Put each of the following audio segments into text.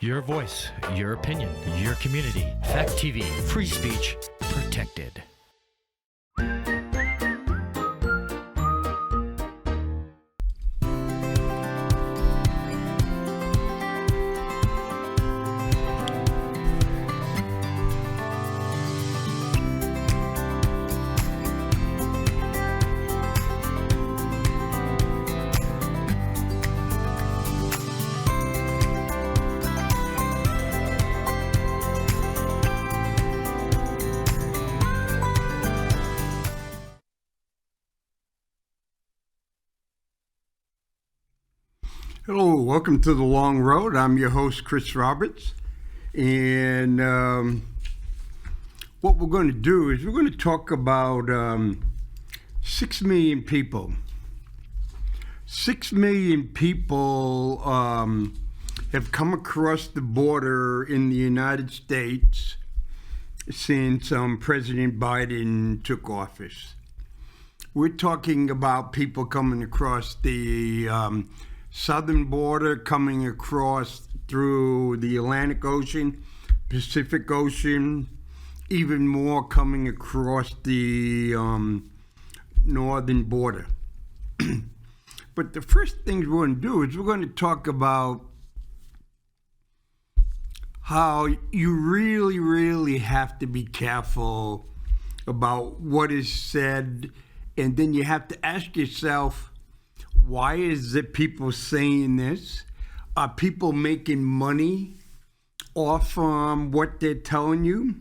Your voice, your opinion, your community. Fact TV, free speech protected. Hello, welcome to The Long Road. I'm your host, Kris Roberts. And what we're going to do is we're going to talk about 6 million people. 6 million people have come across the border in the United States since President Biden took office. We're talking about people coming across the southern border, coming across through the Atlantic Ocean, Pacific Ocean, even more coming across the northern border. But the first thing we're going to do is we're going to talk about how you really have to be careful about what is said, and then you have to ask yourself, why is it people saying this? Are people making money off what they're telling you?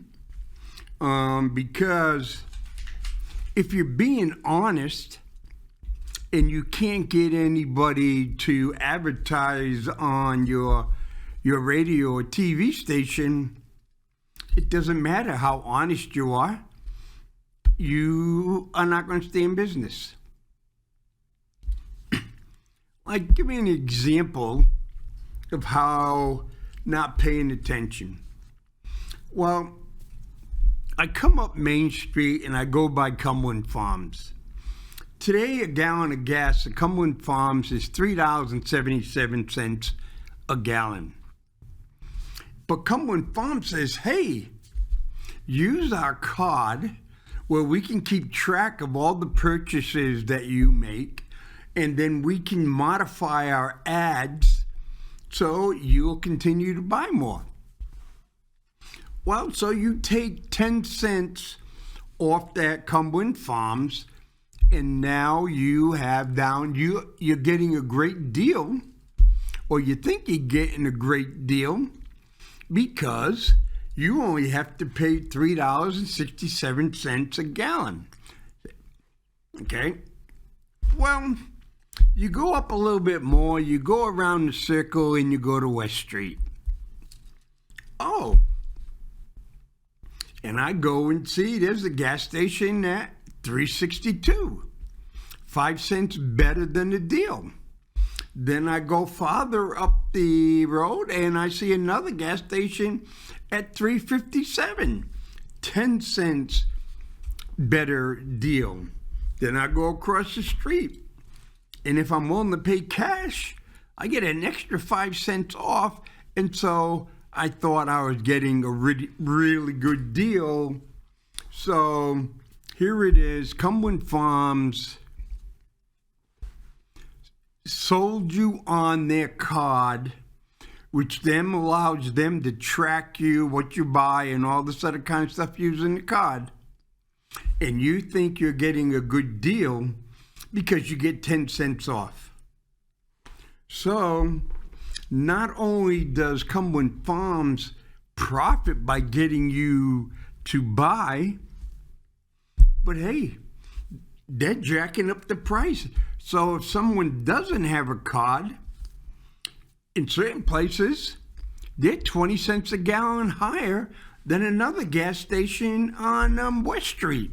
Because if you're being honest and you can't get anybody to advertise on your radio or TV station, it doesn't matter how honest you are. You are not going to stay in business. Like, give me an example of how not paying attention. Well, I come up Main Street and I go by Cumberland Farms. Today, a gallon of gas at Cumberland Farms is $3.77 a gallon. But Cumberland Farms says, hey, use our card where we can keep track of all the purchases that you make, and then we can modify our ads so you'll continue to buy more. Well, so you take 10 cents off that Cumberland Farms, and now you have you're getting a great deal, or you think you're getting a great deal, because you only have to pay $3.67 a gallon. Okay? Well, you go up a little bit more, you go around the circle, and you go to West Street. Oh. And I go and see there's a gas station at $3.62. 5 cents better than the deal. Then I go farther up the road and I see another gas station at $3.57. 10 cents better deal. Then I go across the street. And if I'm willing to pay cash, I get an extra 5 cents off. And so I thought I was getting a really good deal. So here it is. Cumberland Farms sold you on their card, which then allows them to track you, what you buy, and all this other kind of stuff using the card. And you think you're getting a good deal because you get 10 cents off. So not only does Cumberland Farms profit by getting you to buy, but hey, they're jacking up the price. So if someone doesn't have a card, in certain places, they're 20 cents a gallon higher than another gas station on West Street,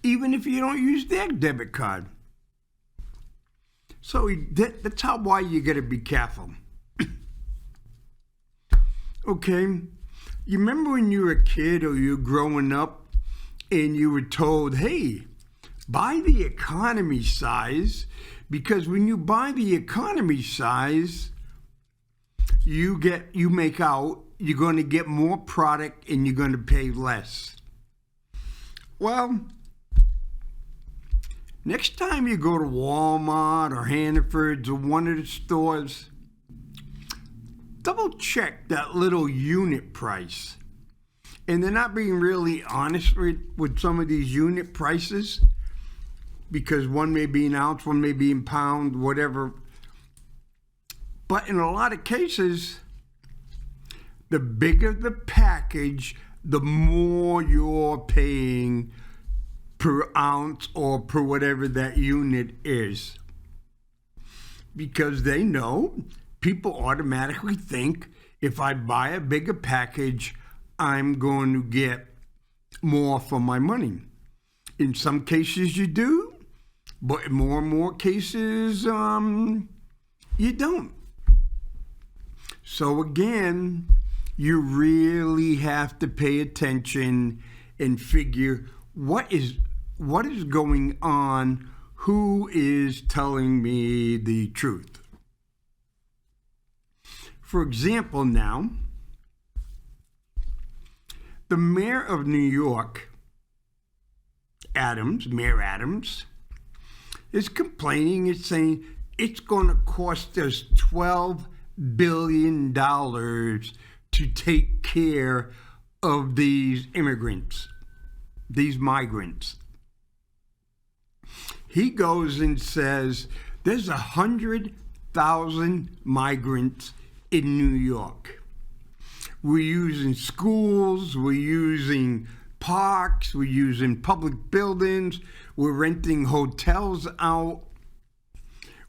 even if you don't use their debit card. So that's why you got to be careful. Okay, you remember when you were a kid or you were growing up and you were told, hey, buy the economy size, because when you buy the economy size, you make out you're going to get more product and you're going to pay less. Well, next time you go to Walmart or Hannaford's or one of the stores, double check that little unit price. And they're not being really honest with some of these unit prices, because one may be in ounce, one may be in pound, whatever. But in a lot of cases, the bigger the package, the more you're paying per ounce or per whatever that unit is. Because they know people automatically think if I buy a bigger package, I'm going to get more for my money. In some cases you do, but in more and more cases, you don't. So again, you really have to pay attention and figure what is going on, who is telling me the truth. For example, now, the mayor of New York, Mayor Adams, is complaining. It's saying it's going to cost us $12 billion to take care of these immigrants, these migrants. He goes and says there's 100,000 migrants in New York. We're using schools, we're using parks, we're using public buildings, we're renting hotels out.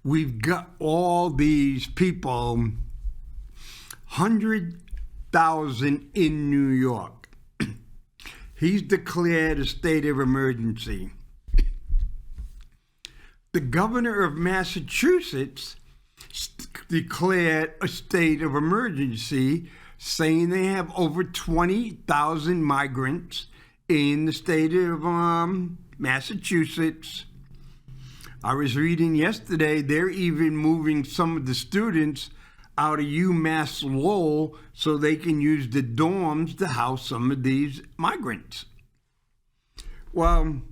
We've got all these people, 100,000 in New York. He's declared a state of emergency. The governor of Massachusetts declared a state of emergency, saying they have over 20,000 migrants in the state of Massachusetts. I was reading yesterday, they're even moving some of the students out of UMass Lowell so they can use the dorms to house some of these migrants. Well,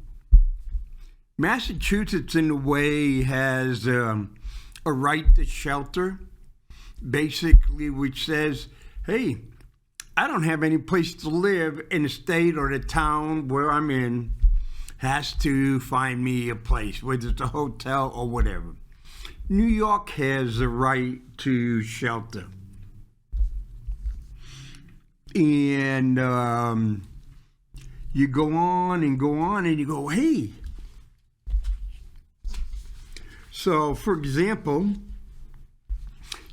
Massachusetts, in a way, has a right to shelter, basically, which says, hey, I don't have any place to live, in the state or the town where I'm in has to find me a place, whether it's a hotel or whatever. New York has a right to shelter. And you go on and go on and you go, hey. So, for example,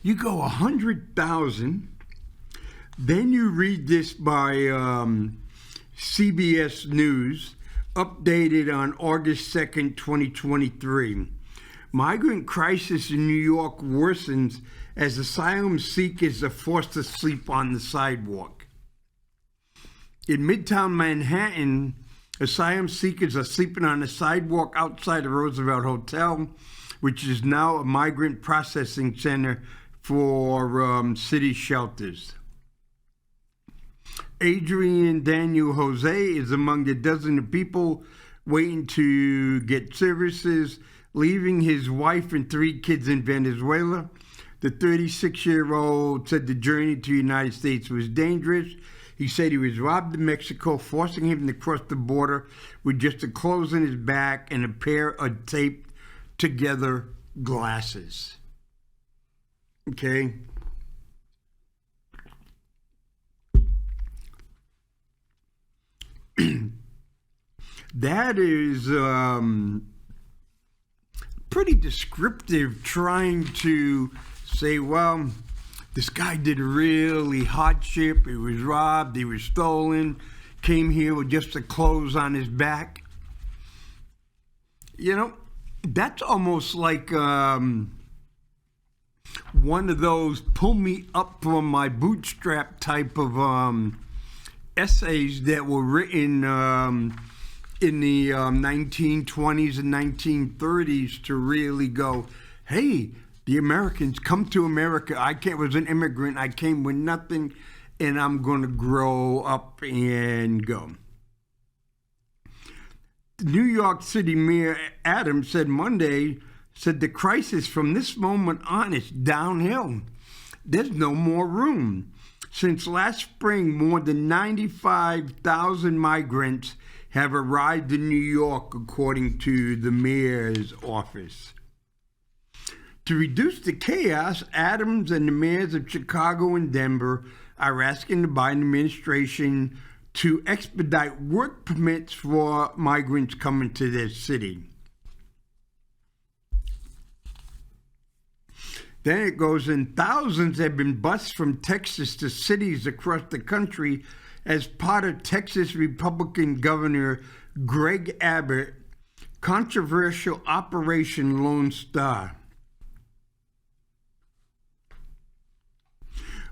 you go 100,000, then you read this by CBS News, updated on August 2nd, 2023. Migrant crisis in New York worsens as asylum seekers are forced to sleep on the sidewalk. In Midtown Manhattan, asylum seekers are sleeping on the sidewalk outside the Roosevelt Hotel, which is now a migrant processing center for city shelters. Adrian Daniel Jose is among the dozen of people waiting to get services, leaving his wife and 3 kids in Venezuela. The 36-year-old said the journey to the United States was dangerous. He said he was robbed in Mexico, forcing him to cross the border with just the clothes in his back and a pair of taped together glasses. Okay. That is pretty descriptive, trying to say, well, this guy did really hardship. He was robbed, he was stolen, came here with just the clothes on his back. You know, that's almost like one of those pull me up from my bootstrap type of essays that were written in the 1920s and 1930s to really go, hey, The Americans come to America. Was an immigrant. I came with nothing, and I'm going to grow up and go. New York City Mayor Adams said Monday, the crisis from this moment on is downhill. There's no more room. Since last spring, more than 95,000 migrants have arrived in New York, according to the mayor's office. To reduce the chaos, Adams and the mayors of Chicago and Denver are asking the Biden administration to expedite work permits for migrants coming to their city. Then it goes in, thousands have been bused from Texas to cities across the country as part of Texas Republican Governor Greg Abbott's controversial Operation Lone Star.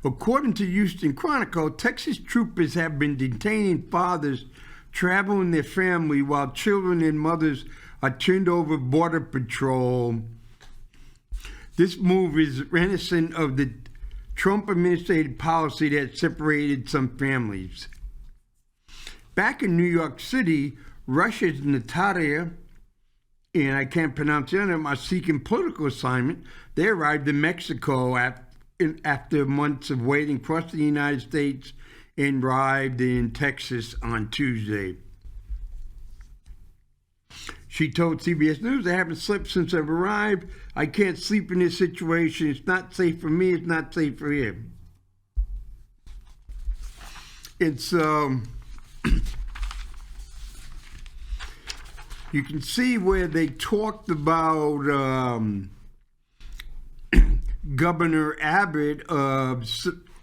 According to Houston Chronicle, Texas troopers have been detaining fathers traveling their family while children and mothers are turned over Border Patrol. This move is reminiscent of the Trump administrative policy that separated some families. Back in New York City, Russia's Natalia, and I can't pronounce the name, are seeking political assignment. They arrived in Mexico after months of waiting across the United States and arrived in Texas on Tuesday. She told CBS News, I haven't slept since I've arrived. I can't sleep in this situation. It's not safe for me. It's not safe for him. It's, you can see where they talked about Governor Abbott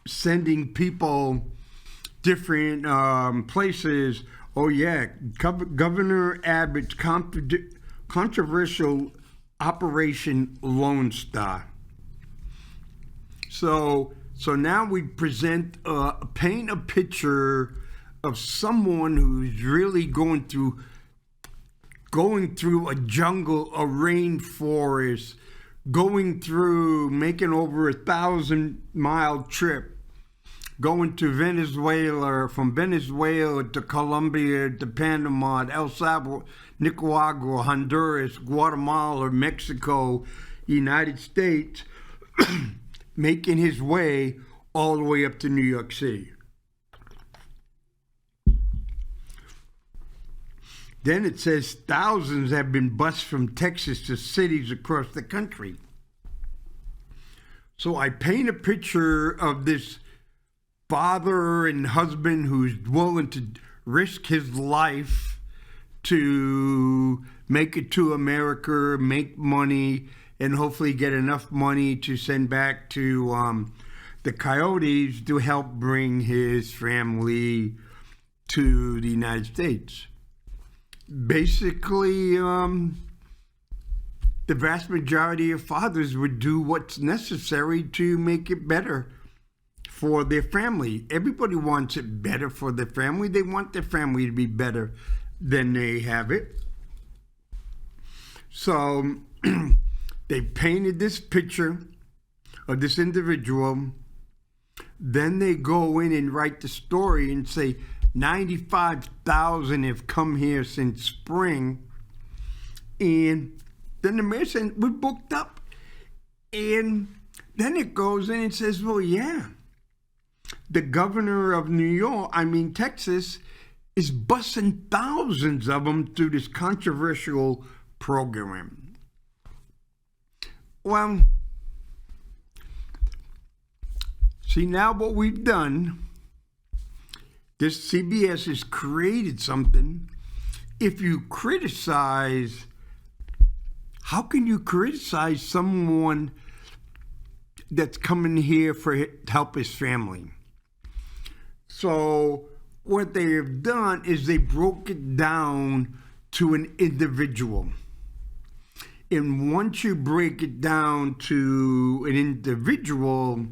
sending people different places. Oh yeah, Governor Abbott's controversial Operation Lone Star. So now we paint a picture of someone who's really going through a jungle, a rainforest, making over 1,000-mile trip, going to Venezuela, from Venezuela to Colombia to Panama, El Salvador, Nicaragua, Honduras, Guatemala, Mexico, United States, making his way all the way up to New York City. Then it says thousands have been bused from Texas to cities across the country. So I paint a picture of this father and husband who's willing to risk his life to make it to America, make money, and hopefully get enough money to send back to the Coyotes to help bring his family to the United States. Basically, the vast majority of fathers would do what's necessary to make it better for their family. Everybody wants it better for their family. They want their family to be better than they have it. So they painted this picture of this individual. Then they go in and write the story and say 95,000 have come here since spring. And then the mayor said, we're booked up. And then it goes in and says, well, yeah. The governor of Texas, is busing thousands of them through this controversial program. Well, see, now what we've done, this CBS has created something. If you criticize, how can you criticize someone that's coming here to help his family? So what they have done is they broke it down to an individual. And once you break it down to an individual,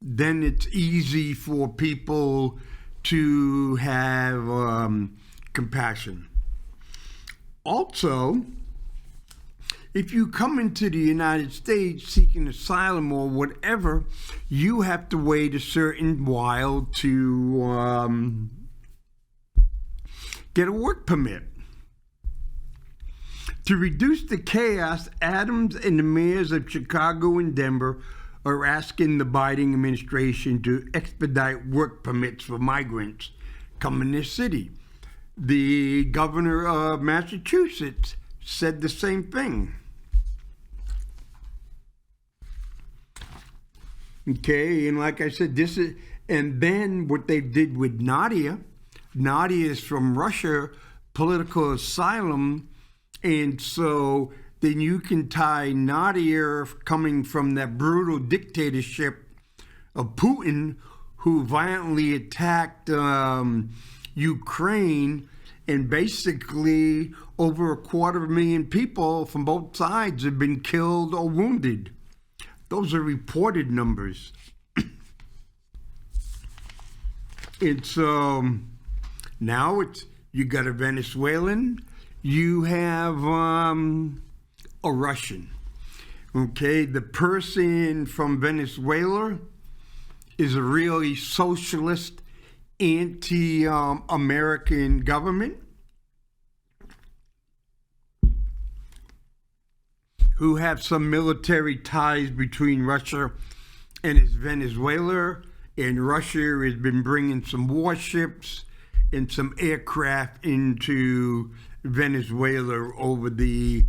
then it's easy for people to have compassion. Also, if you come into the United States seeking asylum or whatever, you have to wait a certain while to get a work permit. To reduce the chaos, Adams and the mayors of Chicago and Denver are asking the Biden administration to expedite work permits for migrants coming to the city. The governor of Massachusetts said the same thing. Okay, and like I said, and then what they did with Nadia is from Russia, political asylum, and so then you can tie Nadia coming from that brutal dictatorship of Putin, who violently attacked Ukraine, and basically over 250,000 people from both sides have been killed or wounded. Those are reported numbers. It's now you got a Venezuelan, you have a Russian. Okay, the person from Venezuela is a really socialist, anti-American government who have some military ties between Russia and Venezuela, and Russia has been bringing some warships and some aircraft into Venezuela over the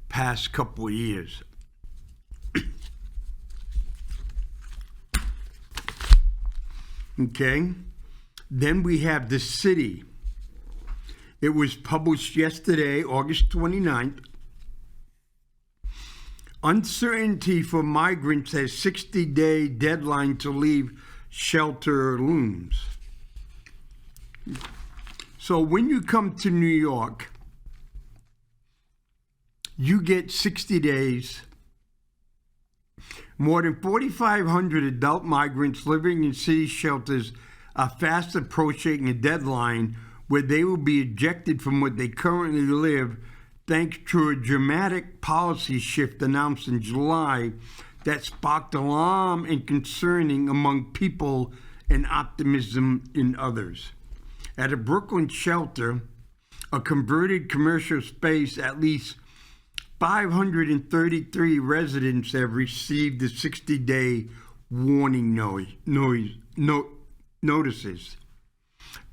past couple of years. Okay, then we have The City. It was published yesterday, August 29th. Uncertainty for migrants as 60-day deadline to leave shelter looms. So when you come to New York, you get 60 days. More than 4,500 adult migrants living in city shelters are fast approaching a deadline where they will be ejected from what they currently live, thanks to a dramatic policy shift announced in July that sparked alarm and concerning among people and optimism in others. At a Brooklyn shelter, a converted commercial space, at least 533 residents have received the 60-day warning notices.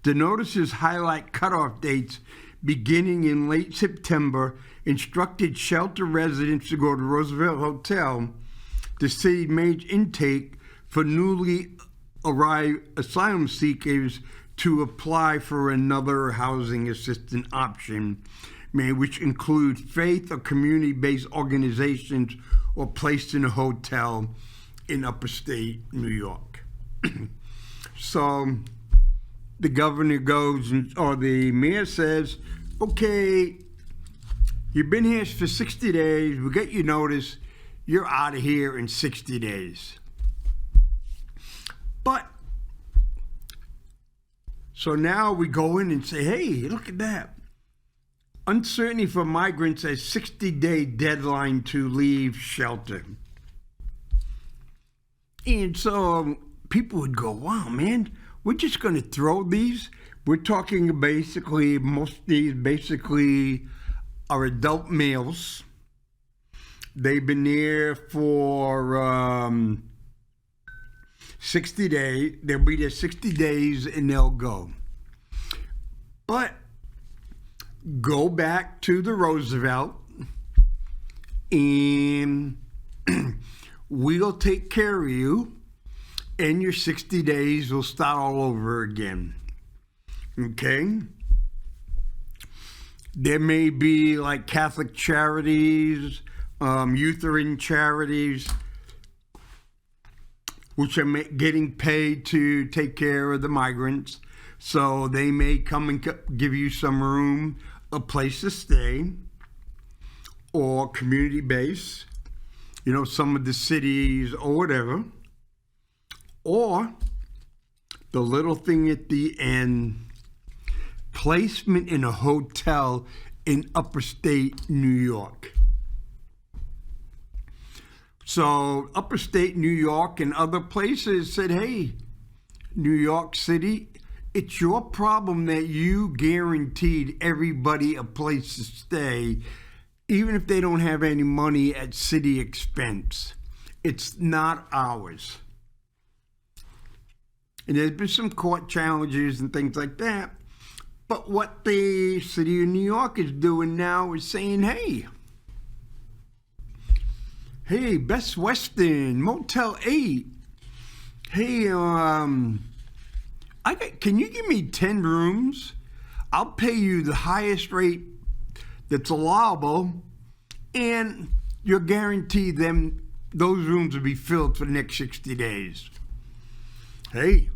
The notices highlight cutoff dates beginning in late September, instructed shelter residents to go to Roosevelt Hotel, the city's major intake, for newly arrived asylum seekers to apply for another housing assistance option, which includes faith or community-based organizations or placed in a hotel in upstate New York. So the governor goes, or the mayor says, okay, you've been here for 60 days, we'll get your notice, you're out of here in 60 days. But, so now we go in and say, hey, look at that. Uncertainty for migrants as 60-day deadline to leave shelter. And so people would go, wow, man, we're just going to throw these. We're talking basically, most of these basically are adult males. They've been there for 60 days. They'll be there 60 days and they'll go. But go back to the Roosevelt and we'll take care of you, and your 60 days will start all over again. Okay? There may be like Catholic charities, Lutheran charities, which are getting paid to take care of the migrants. So they may come and give you some room, a place to stay, or community base, some of the cities or whatever. Or the little thing at the end, placement in a hotel in upstate New York. So upper state New York and other places said, hey, New York City, it's your problem that you guaranteed everybody a place to stay, even if they don't have any money at city expense. It's not ours. And there's been some court challenges and things like that. But what the city of New York is doing now is saying, hey, Best Western, Motel 8, hey, can you give me 10 rooms? I'll pay you the highest rate that's allowable, and you're guaranteed those rooms will be filled for the next 60 days. Hey,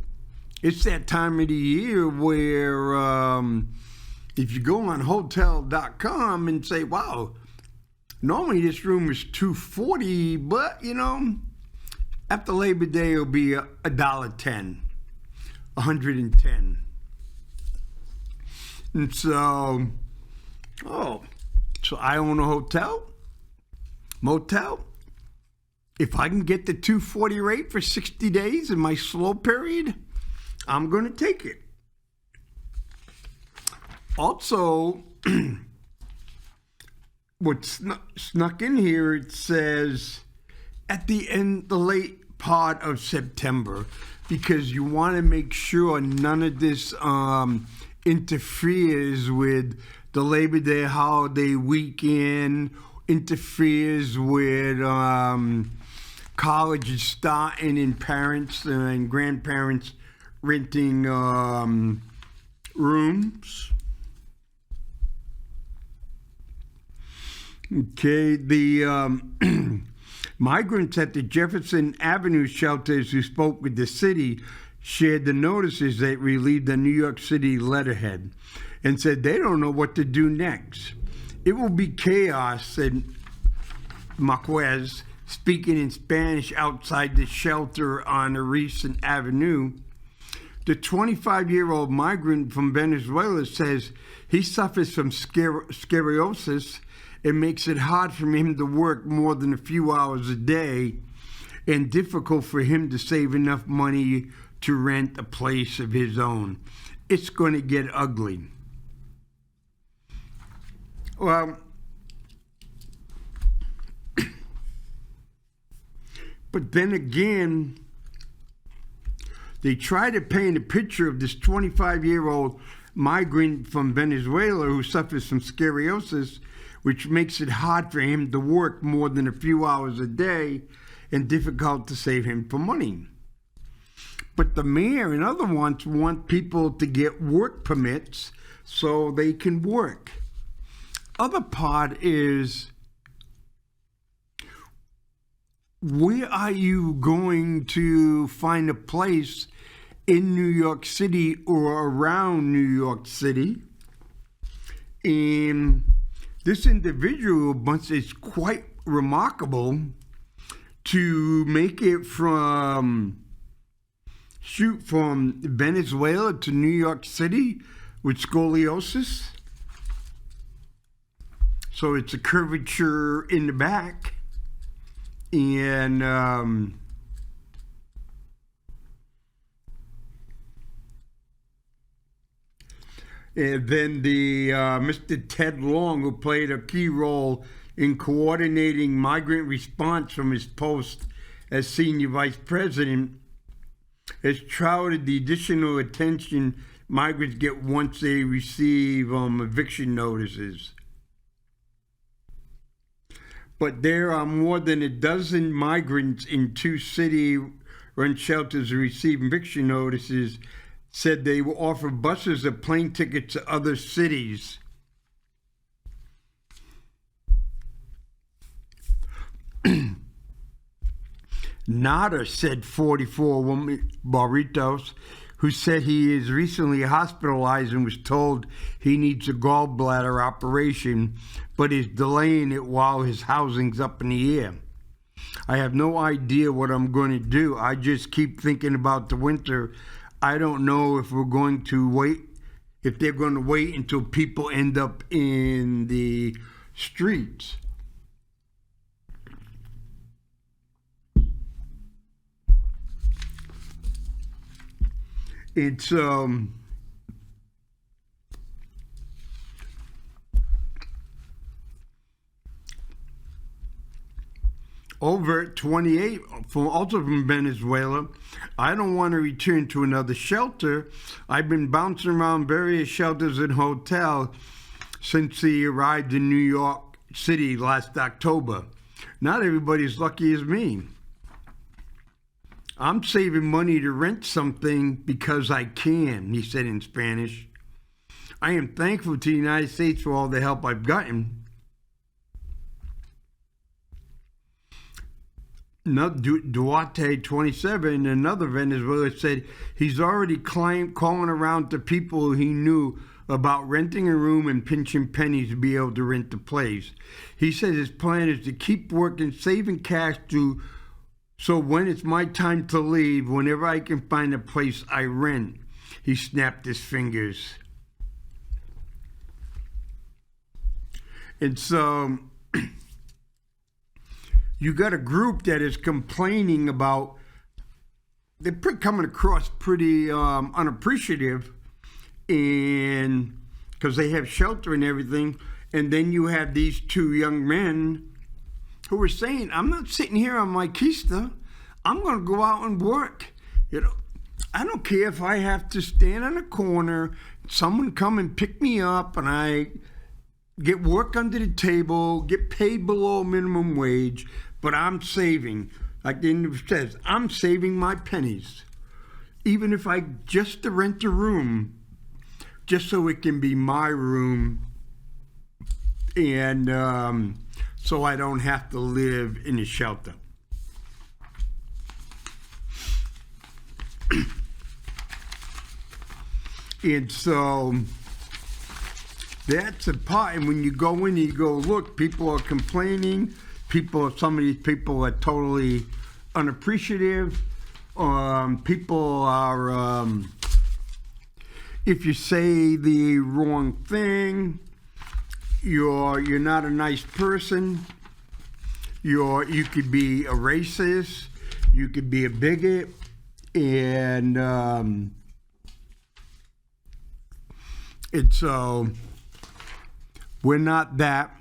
it's that time of the year where if you go on hotel.com and say, wow, normally this room is $240, but after Labor Day it'll be $1.10, $110. And so I own a motel. If I can get the $240 rate for 60 days in my slow period, I'm going to take it. Also, what snuck in here, it says at the late part of September, because you want to make sure none of this interferes with the Labor Day holiday weekend, interferes with colleges starting and parents and grandparents renting rooms. Okay, the migrants at the Jefferson Avenue shelters who spoke with the city shared the notices that relieved the New York City letterhead and said they don't know what to do next. It will be chaos, said Marquez, speaking in Spanish outside the shelter on a recent avenue. The 25-year-old migrant from Venezuela says he suffers from scoliosis. It makes it hard for him to work more than a few hours a day and difficult for him to save enough money to rent a place of his own. It's going to get ugly. Well, but then again, they try to paint a picture of this 25-year-old migrant from Venezuela who suffers from scoliosis, which makes it hard for him to work more than a few hours a day and difficult to save him for money. But the mayor and other ones want people to get work permits so they can work. Other part is, where are you going to find a place in New York City or around New York City? And this individual is quite remarkable to make it from Venezuela to New York City with scoliosis. So it's a curvature in the back. And then the Mr. Ted Long, who played a key role in coordinating migrant response from his post as senior vice president, has touted the additional attention migrants get once they receive eviction notices. But there are more than a dozen migrants in 2 city-run shelters who receive eviction notices, said they will offer buses or plane tickets to other cities. Nada, said 44-woman Barritos, who said he is recently hospitalized and was told he needs a gallbladder operation, but is delaying it while his housing's up in the air. I have no idea what I'm going to do. I just keep thinking about the winter. I don't know if they're going to wait until people end up in the streets. It's over at 28, also from Venezuela. I don't want to return to another shelter. I've been bouncing around various shelters and hotels since he arrived in New York City last October. Not everybody's lucky as me. I'm saving money to rent something because I can, he said in Spanish. I am thankful to the United States for all the help I've gotten. Duarte, 27, another Venezuela, said he's already calling around to people he knew about renting a room and pinching pennies to be able to rent the place. He says his plan is to keep working, saving cash so when it's my time to leave, whenever I can find a place I rent. He snapped his fingers. And so you got a group that is complaining about, they're coming across pretty unappreciative, and because they have shelter and everything. And then you have these two young men who were saying, I'm not sitting here on my keister. I'm going to go out and work. You know, I don't care if I have to stand on a corner, someone come and pick me up, and I get work under the table, get paid below minimum wage, but I'm saving. Like the end says, I'm saving my pennies. Even if I just to rent a room, just so it can be my room, and so I don't have to live in a shelter. And so that's a part. And when you go in, you go, look, people are complaining. Some of these people are totally unappreciative. People are, if you say the wrong thing, you're not a nice person. You could be a racist. You could be a bigot, and so we're not that.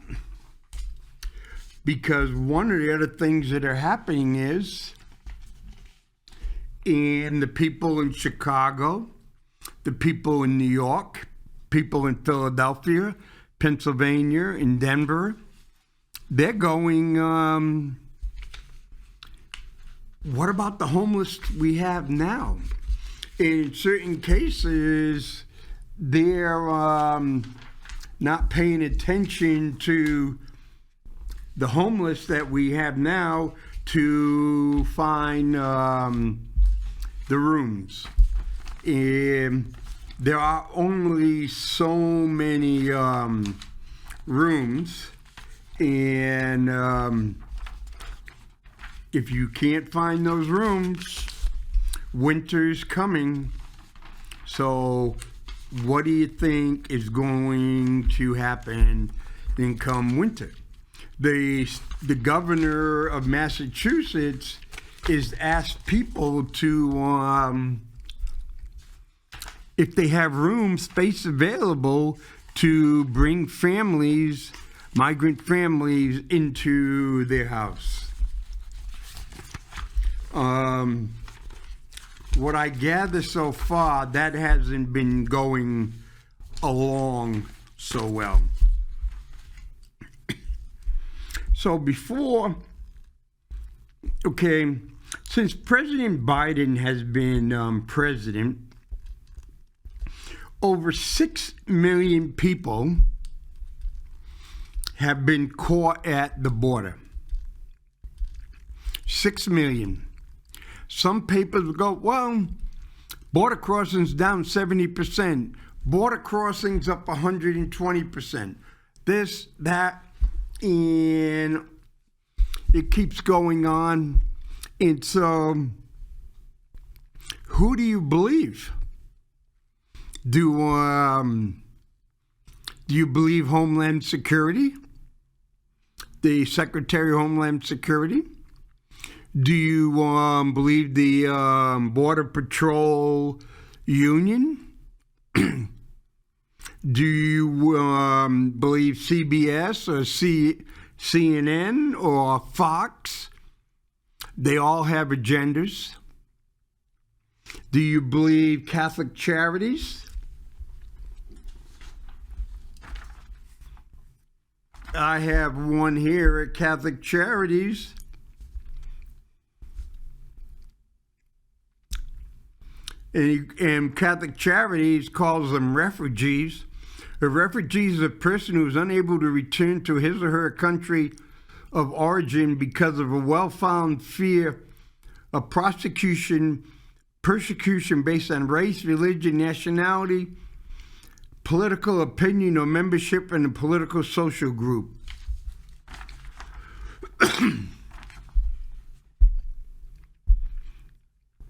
Because one of the other things that are happening is, and the people in Chicago, the people in New York, people in Philadelphia, Pennsylvania, and Denver, they're going, what about the homeless we have now? In certain cases, they're not paying attention to the homeless that we have now to find the rooms. And there are only so many rooms, and if you can't find those rooms, winter's coming. So what do you think is going to happen in come winter? The governor of Massachusetts is asked people to, if they have room space available, to bring families, migrant families, into their house. What I gather so far, that hasn't been going along so well. So before, since President Biden has been president, over 6 million people have been caught at the border. 6 million. Some papers go, well, border crossings down 70%, border crossings up 120%, this, that, and it keeps going on. And so, who do you believe? Do you believe Homeland Security? The Secretary of Homeland Security? Do you believe the Border Patrol, Union? Do you believe CBS or CNN or Fox? They all have agendas. Do you believe Catholic Charities? I have one here at Catholic Charities. And Catholic Charities calls them refugees. A refugee is a person who is unable to return to his or her country of origin because of a well-founded fear of persecution based on race, religion, nationality, political opinion, or membership in a political social group.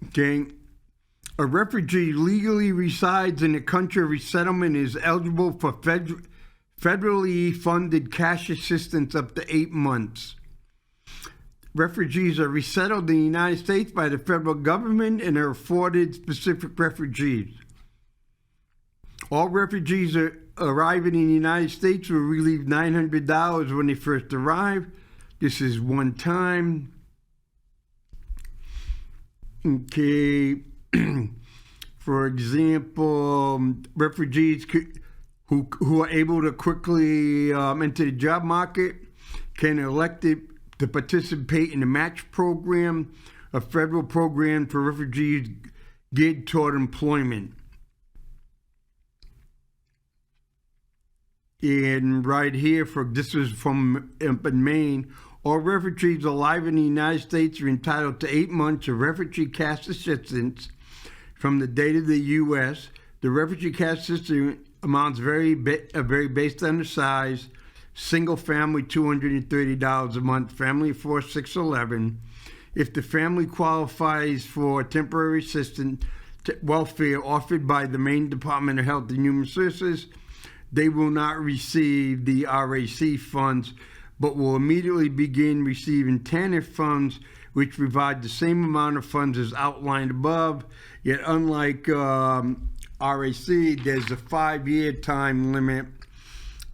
Okay. A refugee legally resides in a country of resettlement and is eligible for federally funded cash assistance up to 8 months. Refugees are resettled in the United States by the federal government and are afforded specific refugees. All refugees arriving in the United States will receive $900 when they first arrive. This is one time. Okay. For example, refugees who are able to quickly enter the job market can elect to participate in the match program, a federal program for refugees geared toward employment. And right here, this is from Maine, all refugees alive in the United States are entitled to 8 months of refugee cash assistance from the date of the U.S. The refugee cash assistance amounts vary based on the size. Single family, $230 a month. Family of four, $611. If the family qualifies for temporary assistance welfare offered by the Maine Department of Health and Human Services, they will not receive the RAC funds, but will immediately begin receiving TANF funds, which provide the same amount of funds as outlined above. Yet unlike RAC, there's a 5-year time limit,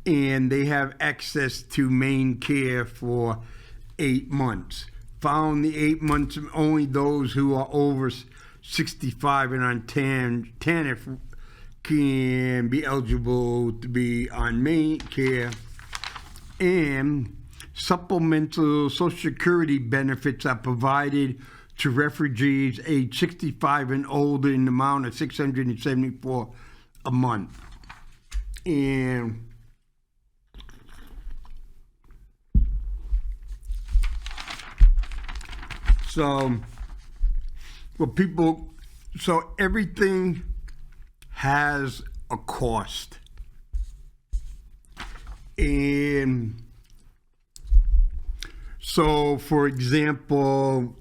and they have access to Maine Care for 8 months. Following the 8 months, only those who are over 65 and on TANF can be eligible to be on Maine Care. And supplemental Social Security benefits are provided to refugees age 65 and older in the amount of $674 a month. And so everything has a cost. And so, for example,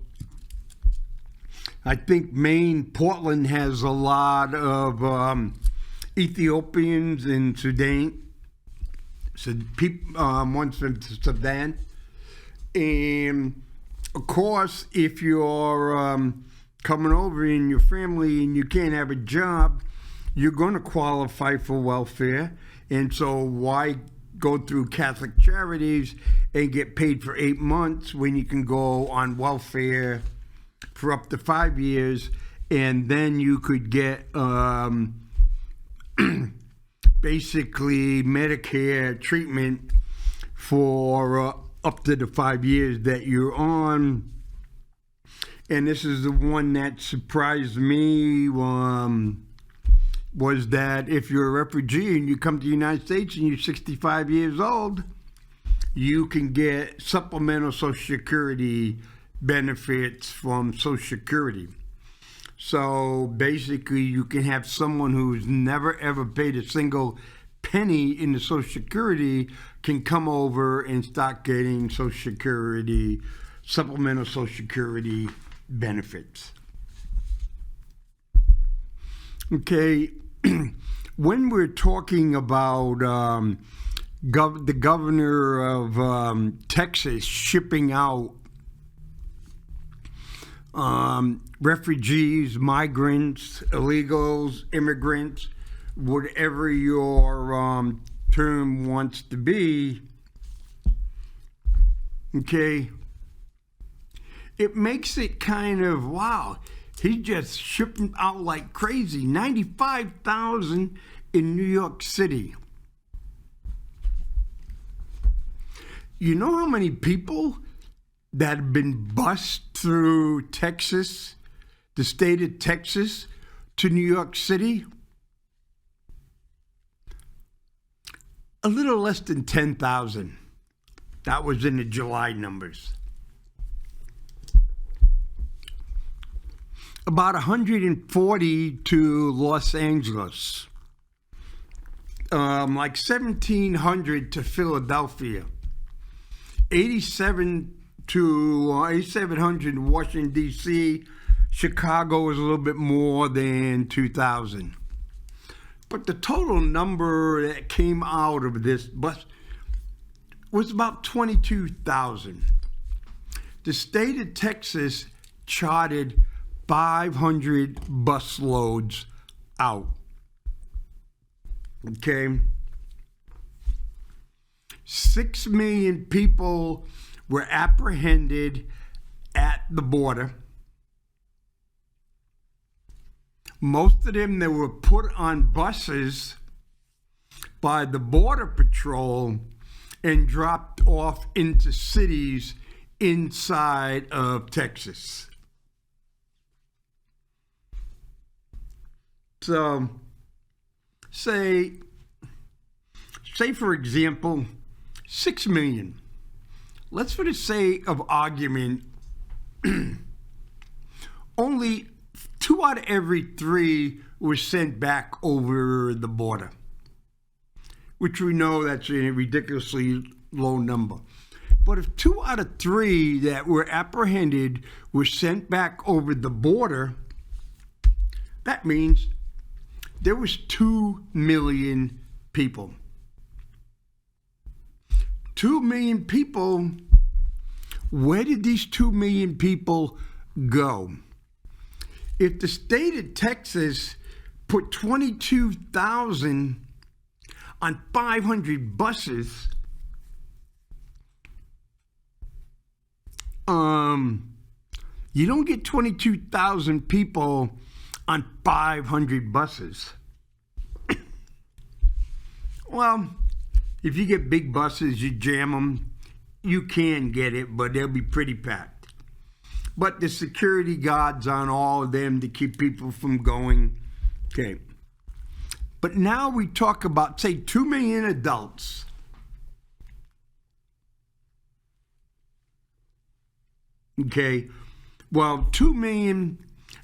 I think Portland has a lot of Ethiopians and Sudan, ones from Sudan. And of course, if you're coming over in your family and you can't have a job, you're going to qualify for welfare. And so why go through Catholic Charities and get paid for 8 months when you can go on welfare for up to 5 years, and then you could get basically Medicare treatment for up to the 5 years that you're on. And this is the one that surprised me, was that if you're a refugee and you come to the United States and you're 65 years old, you can get supplemental Social Security benefits from Social Security. So basically, you can have someone who's never ever paid a single penny in the Social Security can come over and start getting Social Security, supplemental Social Security benefits. Okay, when we're talking about the governor of Texas shipping out refugees, migrants, illegals, immigrants, whatever your term wants to be, okay, it makes it kind of, wow, he's just shipping out like crazy. 95,000 in New York City. You know how many people that have been bused through Texas, the state of Texas, to New York City? A little less than 10,000. That was in the July numbers. About 140 to Los Angeles. Like 1,700 to Philadelphia. 8,700 in Washington, D.C. Chicago is a little bit more than 2,000. But the total number that came out of this bus was about 22,000. The state of Texas charted 500 bus loads out. Okay? 6 million people were apprehended at the border. Most of them, they were put on buses by the Border Patrol and dropped off into cities inside of Texas. So, say for example, 6 million. Let's, for the sake of argument, only 2 out of every 3 were sent back over the border, which we know that's a ridiculously low number. But if 2 out of 3 that were apprehended were sent back over the border, that means there was 2 million people. 2 million people. Where did these 2 million people go? If the state of Texas put 22,000 on 500 buses, you don't get 22,000 people on 500 buses. Well, if you get big buses, you jam them, you can get it, but they'll be pretty packed. But the security guards on all of them to keep people from going. Okay. But now we talk about, say, 2 million adults. Okay. Well, 2 million,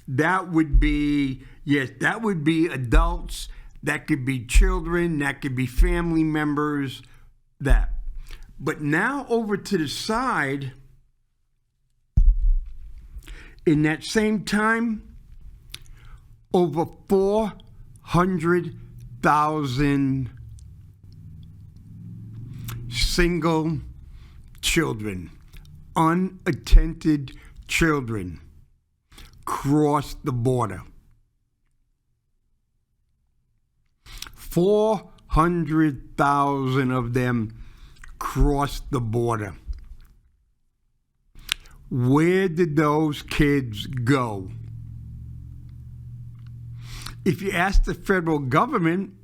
that would be, yes, that would be adults. That could be children, that could be family members, that. But now over to the side, in that same time, over 400,000 single children, unattended children, crossed the border. 400,000 of them crossed the border. Where did those kids go? If you ask the federal government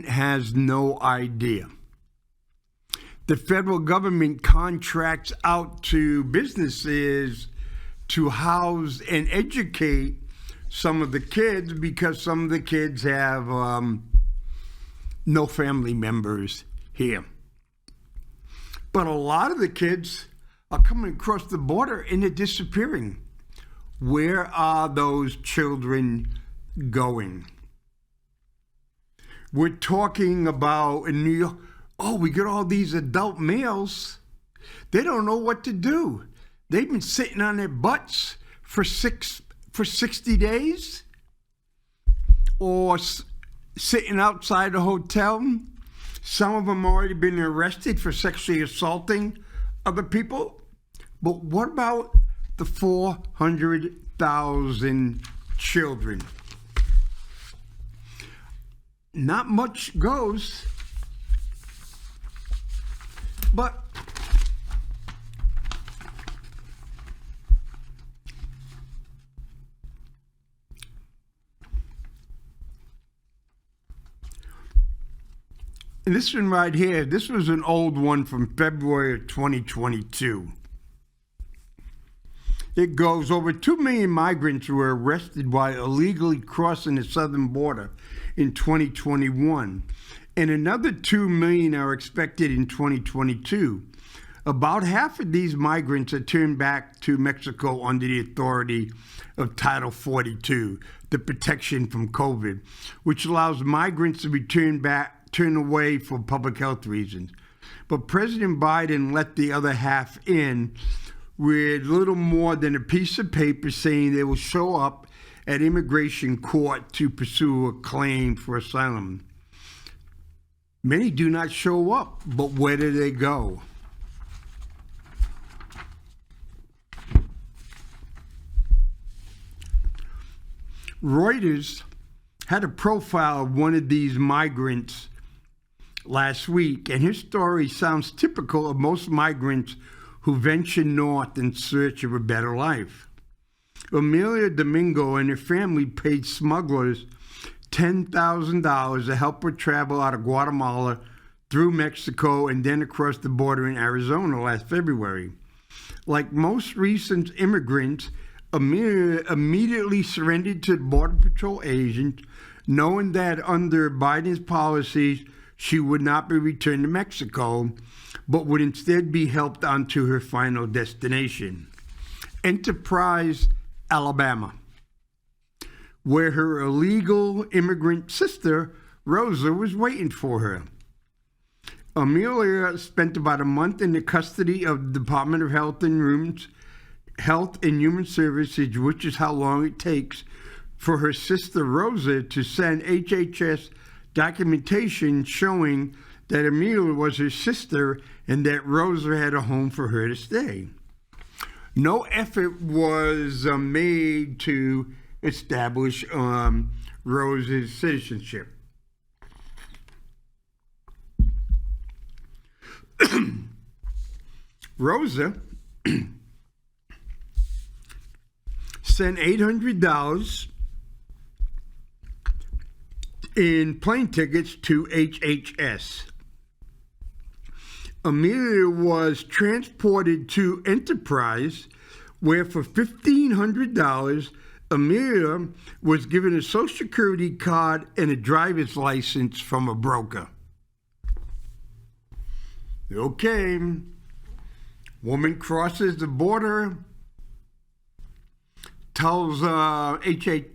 has no idea. The federal government contracts out to businesses to house and educate some of the kids because some of the kids have no family members here. But a lot of the kids are coming across the border and they're disappearing. Where are those children going? We're talking about in New York, we get all these adult males. They don't know what to do. They've been sitting on their butts for 60 days or sitting outside a hotel. Some of them already been arrested for sexually assaulting other people. But what about the 400,000 children. Not much goes, but and this one right here, this was an old one from February of 2022. It goes, over 2 million migrants were arrested while illegally crossing the southern border in 2021, and another 2 million are expected in 2022. About half of these migrants are turned back to Mexico under the authority of Title 42, the protection from COVID, which allows migrants to be turned away for public health reasons. But President Biden let the other half in with little more than a piece of paper saying they will show up at immigration court to pursue a claim for asylum. Many do not show up, but where do they go? Reuters had a profile of one of these migrants last week, and his story sounds typical of most migrants who venture north in search of a better life. Amelia Domingo and her family paid smugglers $10,000 to help her travel out of Guatemala through Mexico and then across the border in Arizona last February. Like most recent immigrants, Amelia immediately surrendered to Border Patrol agents, knowing that under Biden's policies, she would not be returned to Mexico, but would instead be helped on to her final destination, Enterprise, Alabama, where her illegal immigrant sister, Rosa, was waiting for her. Amelia spent about a month in the custody of the Department of Health and Human Services, which is how long it takes for her sister, Rosa, to send HHS documentation showing that Amelia was her sister and that Rosa had a home for her to stay. No effort was made to establish Rosa's citizenship. Rosa sent $800 in plane tickets to HHS. Amelia was transported to Enterprise, where for $1,500, Amelia was given a Social Security card and a driver's license from a broker. Okay, woman crosses the border, tells the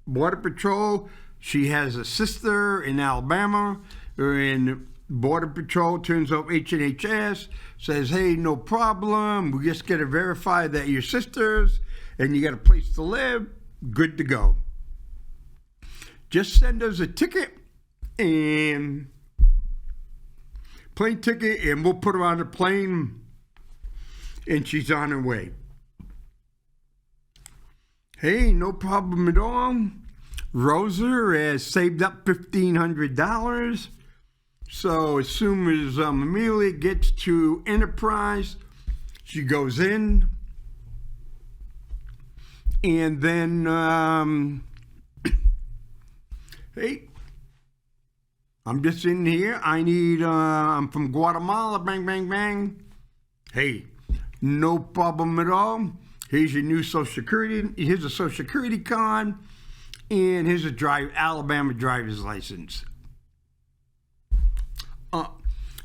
Border Patrol she has a sister in Alabama, and Border Patrol turns up HHS, says, hey, no problem, we just got to verify that you're sisters and you got a place to live, good to go. Just send us a ticket and plane ticket and we'll put her on the plane and she's on her way. Hey, no problem at all. Rosa has saved up $1,500. So as soon as Amelia gets to Enterprise, she goes in. And then, hey, I'm just in here. I'm from Guatemala, bang, bang, bang. Hey, no problem at all. Here's your new Social Security. Here's a Social Security card. And here's a Alabama driver's license.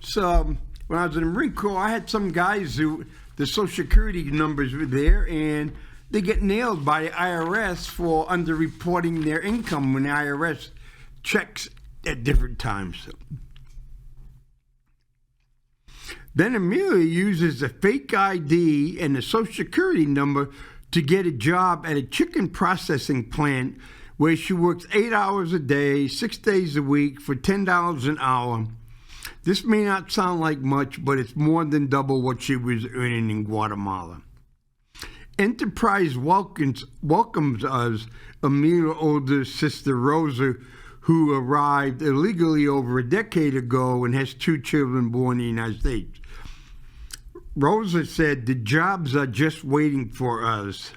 So when I was in the Marine Corps, I had some guys who the Social Security numbers were there, and they get nailed by the IRS for underreporting their income when the IRS checks at different times. Then Amelia uses a fake ID and a Social Security number to get a job at a chicken processing plant where she works 8 hours a day, 6 days a week for $10 an hour. This may not sound like much, but it's more than double what she was earning in Guatemala. Enterprise welcomes us, Amelia's older sister Rosa, who arrived illegally over a decade ago and has 2 children born in the United States. Rosa said, "The jobs are just waiting for us."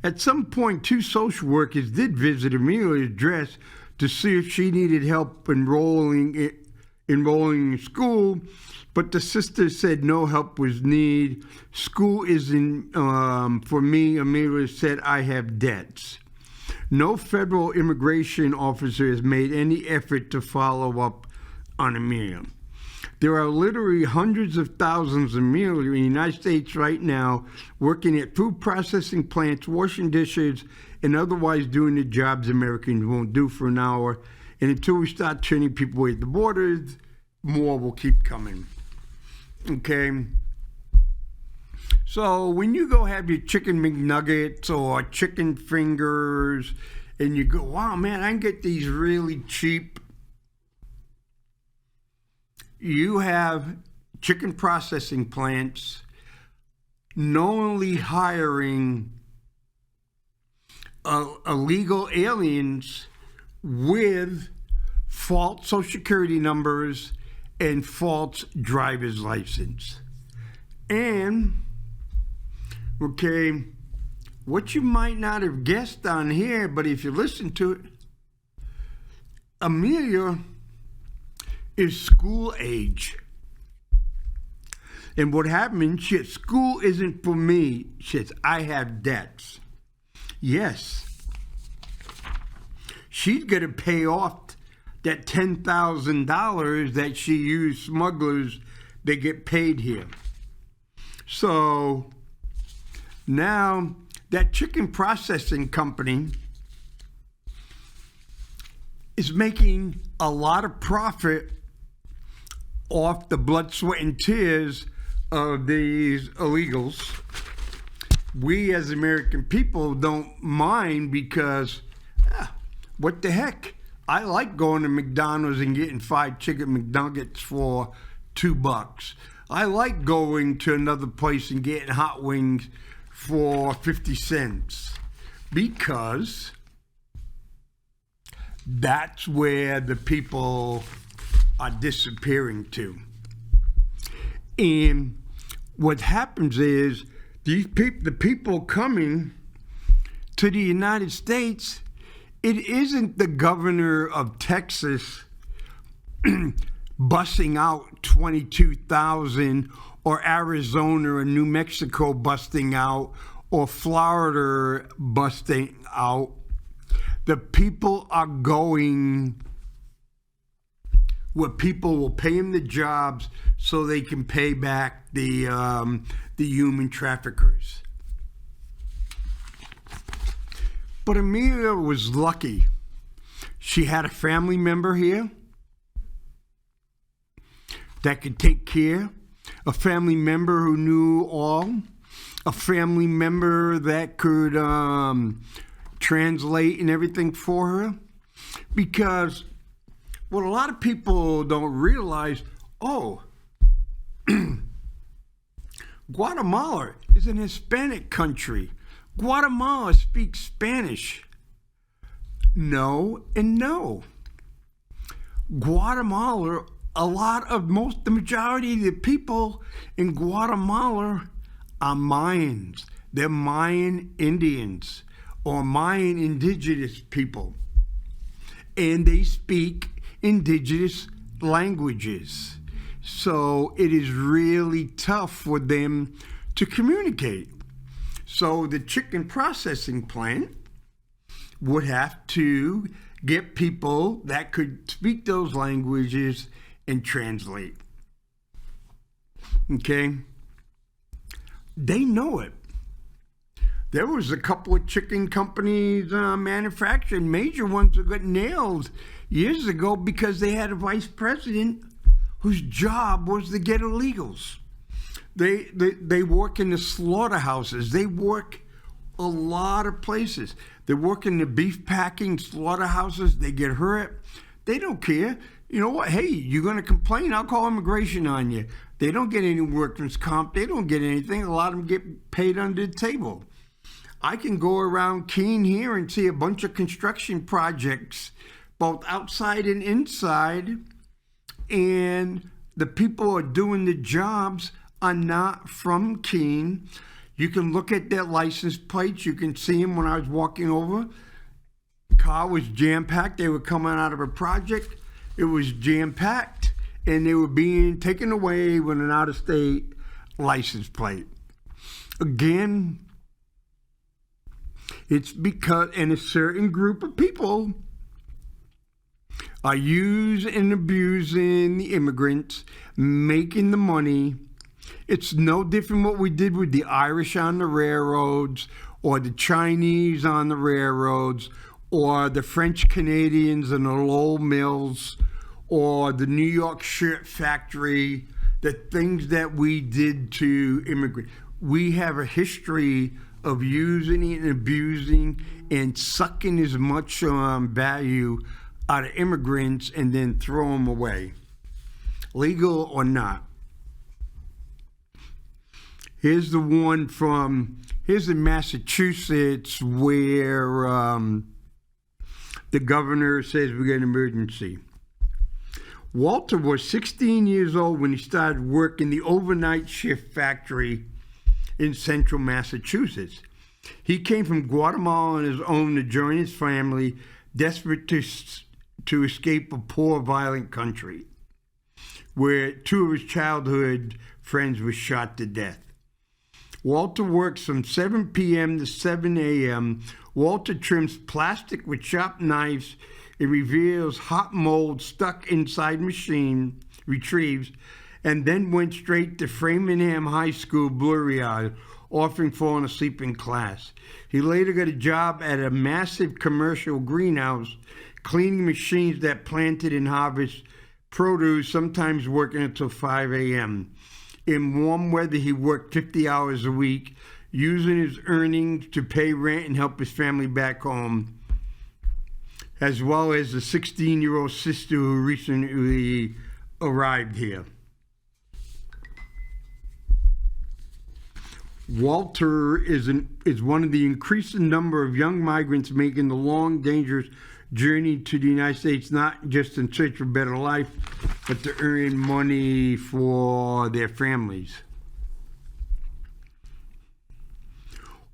At some point, 2 social workers did visit Amelia's address to see if she needed help enrolling in school, but the sister said no help was needed. "School isn't for me," Amelia said. "I have debts." No federal immigration officer has made any effort to follow up on Amelia. There are literally hundreds of thousands of Amelia in the United States right now working at food processing plants, washing dishes, and otherwise doing the jobs Americans won't do for an hour. And until we start turning people away at the borders, more will keep coming. Okay? So when you go have your chicken McNuggets or chicken fingers, and you go, "Wow, man, I can get these really cheap," you have chicken processing plants knowingly hiring illegal aliens with false Social Security numbers and false driver's license. And, okay, what you might not have guessed on here, but if you listen to it, Amelia is school age. And what happened, she said, "School isn't for me." She says, "I have debts." Yes. She's going to pay off that $10,000 that she used smugglers that get paid here. So now that chicken processing company is making a lot of profit off the blood, sweat, and tears of these illegals. We as American people don't mind because, what the heck? I like going to McDonald's and getting 5 chicken McNuggets for $2. I like going to another place and getting hot wings for 50 cents because that's where the people are disappearing to. And what happens is the people coming to the United States, it isn't the governor of Texas busing out 22,000 or Arizona or New Mexico busting out or Florida busting out. The people are going where people will pay them the jobs so they can pay back the human traffickers. But Amelia was lucky. She had a family member here that could take care, a family member who knew all, a family member that could translate and everything for her. Because what a lot of people don't realize, Guatemala is an Hispanic country. Guatemala speaks Spanish. No and no. Guatemala, the majority of the people in Guatemala are Mayans. They're Mayan Indians or Mayan indigenous people. And they speak indigenous languages. So it is really tough for them to communicate. So the chicken processing plant would have to get people that could speak those languages and translate. Okay? They know it. There was a couple of chicken companies manufacturing, major ones that got nailed years ago because they had a vice president whose job was to get illegals. They work in the slaughterhouses. They work a lot of places. They work in the beef packing slaughterhouses. They get hurt. They don't care. you know what? Hey, you're going to complain? I'll call immigration on you. They don't get any workman's comp. They don't get anything. A lot of them get paid under the table. I can go around Keene here and see a bunch of construction projects, both outside and inside, and the people who are doing the jobs are not from Keene. You can look at their license plates. You can see them when I was walking over. The car was jam-packed. They were coming out of a project. It was jam-packed, and they were being taken away with an out-of-state license plate. Again, it's because, and a certain group of people are using and abusing the immigrants, making the money. It's no different what we did with the Irish on the railroads, or the Chinese on the railroads, or the French Canadians in the Lowell mills, or the New York shirt factory, the things that we did to immigrants. We have a history of using and abusing and sucking as much value out of immigrants and then throw them away, legal or not. Here's the one here's in Massachusetts where the governor says we got an emergency. Walter was 16 years old when he started working the overnight shift factory in central Massachusetts. He came from Guatemala on his own to join his family, desperate to escape a poor, violent country where 2 of his childhood friends were shot to death. Walter works from 7 p.m. to 7 a.m. Walter trims plastic with sharp knives. It reveals hot mold stuck inside machine, retrieves, and then went straight to Framingham High School blurry eye, often falling asleep in class. He later got a job at a massive commercial greenhouse, cleaning machines that planted and harvest produce, sometimes working until 5 a.m. In warm weather, he worked 50 hours a week, using his earnings to pay rent and help his family back home, as well as a 16-year-old sister who recently arrived here. Walter is one of the increasing number of young migrants making the long, dangerous journey to the United States, not just in search of a better life, but to earn money for their families.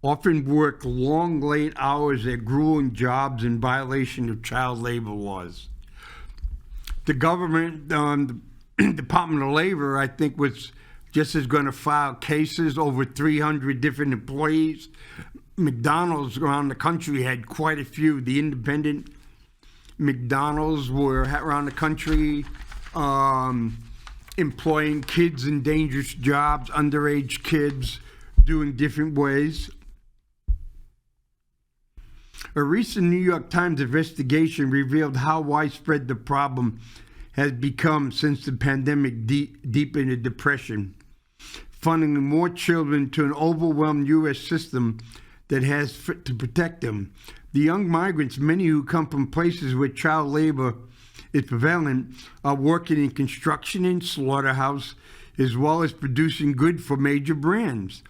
Often work long, late hours at grueling jobs in violation of child labor laws. The government, the Department of Labor, I think, was just is going to file cases, over 300 different employees. McDonald's around the country had quite a few. The independent McDonald's were around the country employing kids in dangerous jobs, underage kids, doing different ways. A recent New York Times investigation revealed how widespread the problem has become since the pandemic deepened the depression, funding more children to an overwhelmed U.S. system that has to protect them. The young migrants, many who come from places where child labor is prevalent, are working in construction and slaughterhouse, as well as producing goods for major brands.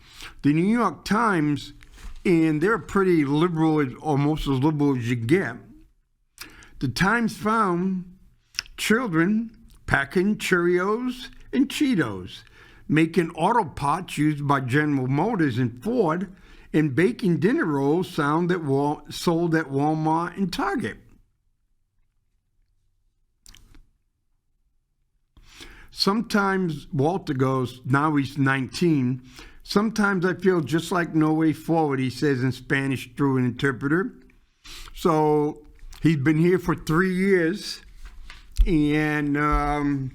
The New York Times, and they're pretty liberal, almost as liberal as you get. The Times found children packing Cheerios and Cheetos, making auto parts used by General Motors and Ford, and baking dinner rolls sold at Walmart and Target. Sometimes, Walter goes, now he's 19, sometimes I feel just like No Way Forward, he says in Spanish through an interpreter. So he's been here for 3 years, and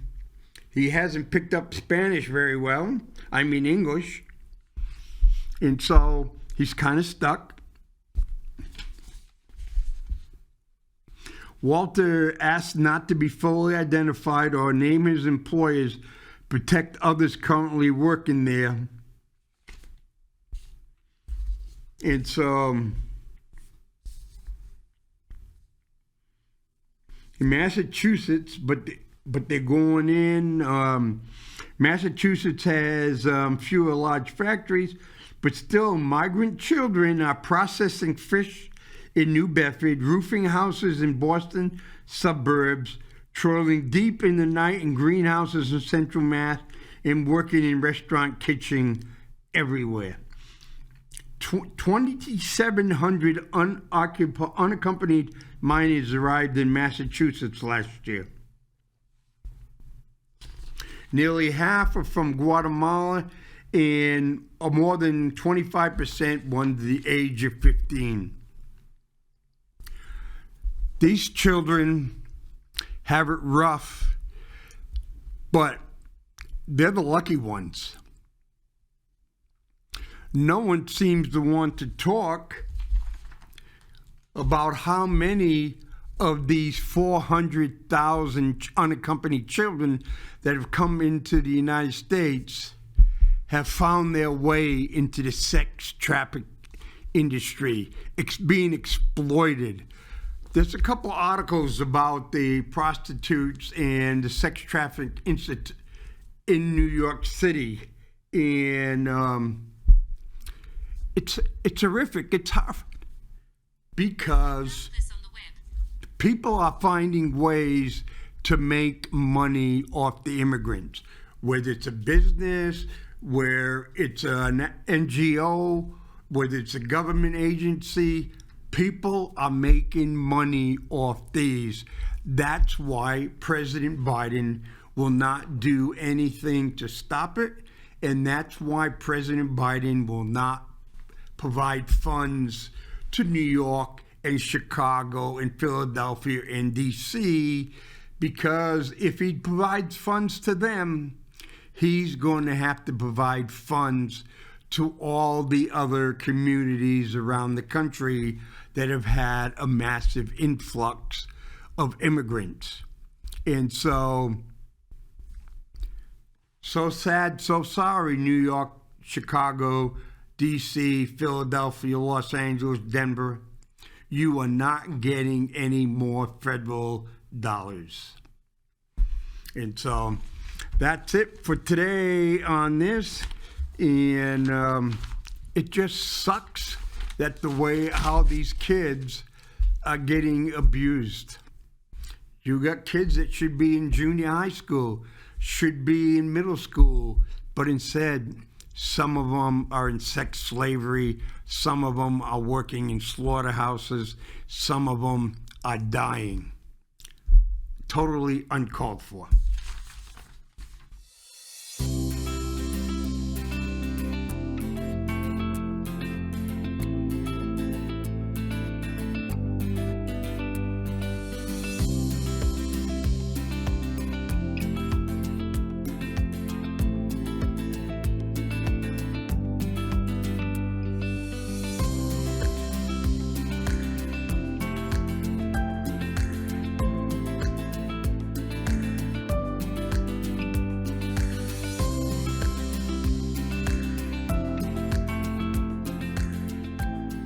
he hasn't picked up Spanish very well. I mean English. And so he's kind of stuck. Walter asked not to be fully identified or name his employers, protect others currently working there. And so in Massachusetts, but but they're going in. Massachusetts has fewer large factories, but still migrant children are processing fish in New Bedford, roofing houses in Boston suburbs, trolling deep in the night in greenhouses in Central Mass, and working in restaurant kitchen everywhere. 2,700 unaccompanied minors arrived in Massachusetts last year. Nearly half are from Guatemala, and more than 25% under the age of 15. These children have it rough, but they're the lucky ones. No one seems to want to talk about how many of these 400,000 unaccompanied children that have come into the United States have found their way into the sex traffic industry, being exploited. There's a couple articles about the prostitutes and the sex traffic institute in New York City, and it's horrific. It's tough because people are finding ways to make money off the immigrants, whether it's a business, where it's an NGO, whether it's a government agency. People are making money off these. That's why President Biden will not do anything to stop it, and that's why President Biden will not provide funds to New York and Chicago and Philadelphia and DC, because if he provides funds to them, he's going to have to provide funds to all the other communities around the country that have had a massive influx of immigrants. And so sad, so sorry, New York, Chicago, DC, Philadelphia, Los Angeles, Denver. You are not getting any more federal dollars. And so that's it for today on this. And it just sucks that the way how these kids are getting abused. You got kids that should be in junior high school, should be in middle school, but instead, some of them are in sex slavery, some of them are working in slaughterhouses, some of them are dying. Totally uncalled for.